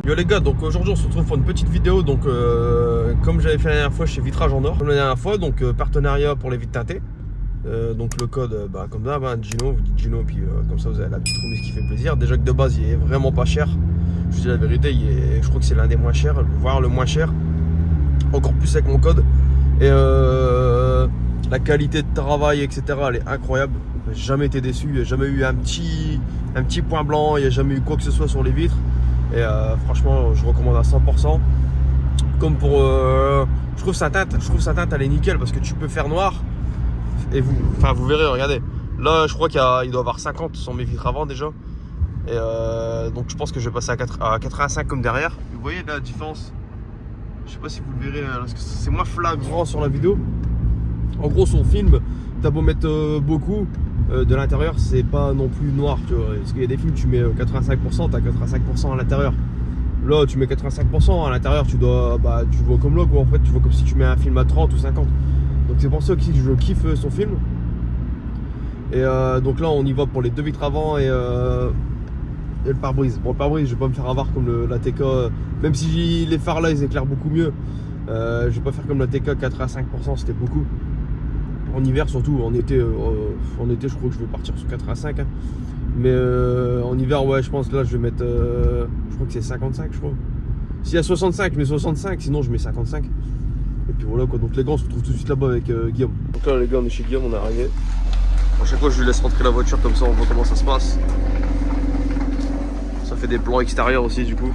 Yo les gars, donc aujourd'hui on se retrouve pour une petite vidéo. Donc comme j'avais fait la dernière fois chez Vitrage en Or, comme la dernière fois, donc partenariat pour les vitres teintées. Donc le code, comme d'hab, hein, Gino, vous dites Gino, puis comme ça vous avez la petite remise qui fait plaisir. Déjà que de base il est vraiment pas cher. Je vous dis la vérité, je crois que c'est l'un des moins chers, voire le moins cher. Encore plus avec mon code. Et la qualité de travail, etc. elle est incroyable. J'ai jamais été déçu, il n'y a jamais eu un petit point blanc, il n'y a jamais eu quoi que ce soit sur les vitres. Et franchement, je recommande à 100%. Comme pour. Je trouve sa teinte elle est nickel parce que tu peux faire noir. Et vous verrez, regardez. Là, je crois qu'il doit avoir 50 sur mes vitres avant déjà. Et donc, je pense que je vais passer à 85 comme derrière. Vous voyez la différence? Je sais pas si vous le verrez, parce que c'est moins flagrant sur la vidéo. En gros, sur le film, t'as beau mettre beaucoup. De l'intérieur, c'est pas non plus noir, tu vois. Parce qu'il y a des films, tu mets 85%, t'as 85% à l'intérieur. Là, tu mets 85% à l'intérieur, tu vois comme là, quoi. En fait, tu vois comme si tu mets un film à 30 ou 50. Donc, c'est pour ça que je kiffe son film. Et donc là, on y va pour les deux vitres avant et le pare-brise. Bon, le pare-brise, je vais pas me faire avoir comme la TK, même si les phares là, ils éclairent beaucoup mieux. Je vais pas faire comme la TK, 85%, c'était beaucoup. En hiver surtout, en été, je crois que je vais partir sur 85 hein. Mais en hiver, ouais, je pense que là je vais mettre, je crois que c'est 55 je crois. S'il y a 65, je mets 65, sinon je mets 55. Et puis voilà quoi, donc les gars on se retrouve tout de suite là-bas avec Guillaume. Donc là les gars on est chez Guillaume, on est arrivé. À chaque fois je lui laisse rentrer la voiture comme ça on voit comment ça se passe. Ça fait des plans extérieurs aussi du coup.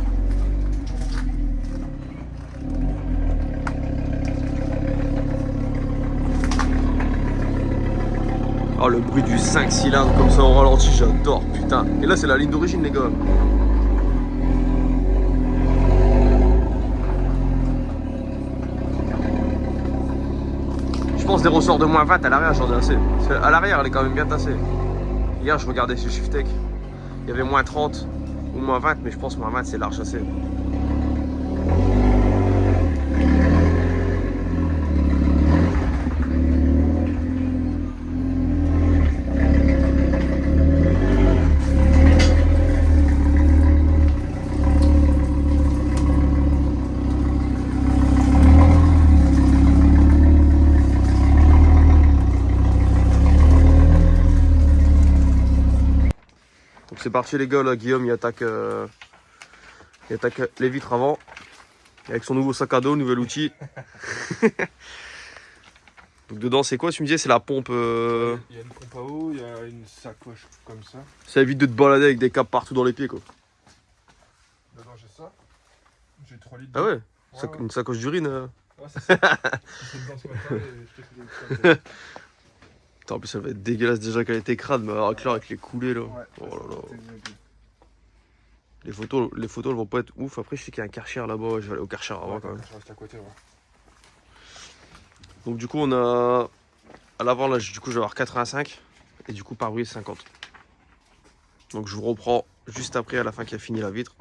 Oh le bruit du 5 cylindres comme ça au ralenti, j'adore putain. Et là c'est la ligne d'origine les gars. Je pense des ressorts de moins 20 à l'arrière j'en ai assez. À l'arrière elle est quand même bien tassée. Hier je regardais sur Shiftech, il y avait moins 30 ou moins 20 mais je pense moins 20 c'est large assez. C'est parti les gars, là Guillaume il attaque les vitres avant avec son nouveau sac à dos, nouvel outil. Donc dedans c'est quoi tu me disais? C'est la pompe Il y a une pompe à eau, il y a une sacoche comme ça. Ça évite de te balader avec des câbles partout dans les pieds quoi. Dedans j'ai ça. J'ai 3 litres. Ah ouais, Ouais. Une sacoche d'urine Ouais c'est ça. J'étais dedans ce matin et je te fais des Putain, en plus elle va être dégueulasse déjà qu'elle était crade, mais alors clair avec les coulées là. Ouais. Oh là là. Les photos elles vont pas être ouf. Après je sais qu'il y a un Karcher là-bas, je vais aller au Karcher avant quand même. Je reste à côté, ouais. Donc du coup on a à l'avant là du coup je vais avoir 85 et du coup pare-brise 50. Donc je vous reprends juste après à la fin qu'il a fini la vitre.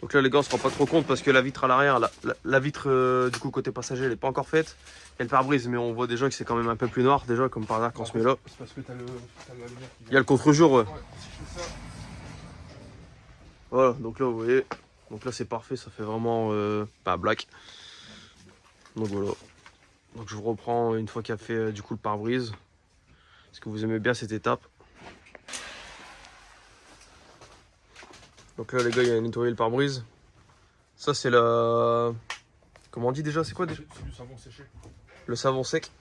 Donc là les gars on se rend pas trop compte parce que la vitre à l'arrière, la vitre du coup côté passager elle est pas encore faite. Il y a le pare-brise mais on voit déjà que c'est quand même un peu plus noir déjà comme par hasard quand on se met là. C'est parce que t'as la lumière qui Il y a le contre-jour ouais. Ouais, si je fais ça. Voilà donc là vous voyez. Donc là c'est parfait, ça fait vraiment black. Donc voilà. Donc je vous reprends une fois qu'il a fait du coup le pare-brise. Est-ce que vous aimez bien cette étape? Donc là les gars il y a nettoyé le pare-brise. Ça c'est la... Comment on dit déjà? C'est quoi déjà? C'est du savon séché. Le savon sec.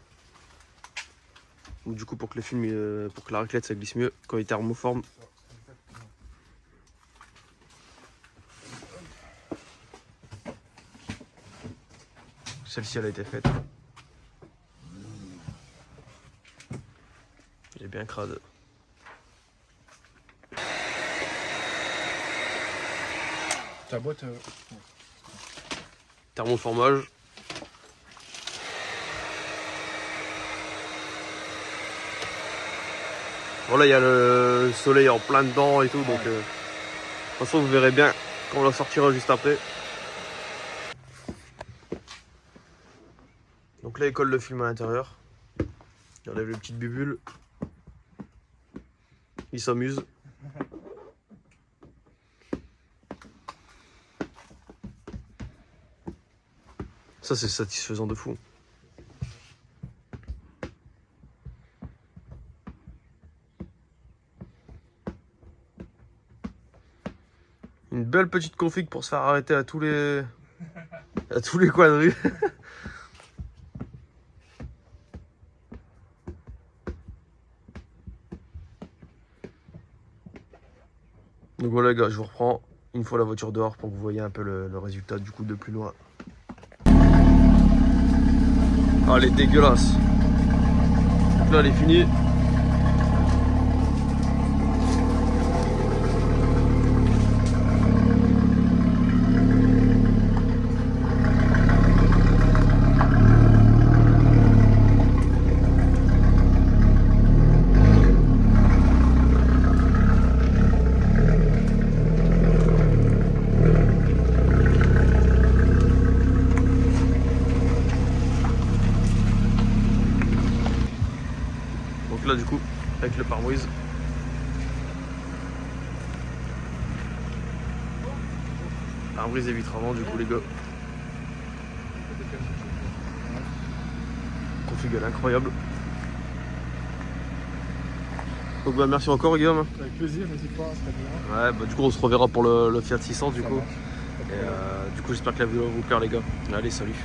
Donc du coup pour que le film, pour que la raclette ça glisse mieux quand il est thermoforme. Celle-ci elle a été faite. Il est bien crade. Ta boîte. Thermoformage. Voilà, il y a le soleil en plein dedans et tout, donc de toute façon vous verrez bien quand on la sortira juste après. Donc là il colle le film à l'intérieur. Il enlève les petites bubules. Il s'amuse. Ça c'est satisfaisant de fou. Une belle petite config pour se faire arrêter à tous les coins de rue. Donc voilà les gars, je vous reprends une fois la voiture dehors pour que vous voyez un peu le résultat du coup de plus loin. Ah, elle est dégueulasse. Donc là elle est finie. Donc là du coup avec le pare-brise. Pare-brise et vitre avant du coup les gars. Config elle est incroyable. Donc bah merci encore Guillaume. Avec plaisir, n'hésite pas, ça serait bien. Ouais bah du coup on se reverra pour le Fiat 600 du Ça coup. marche. Et du coup j'espère que la vidéo va vous plaire les gars. Allez salut.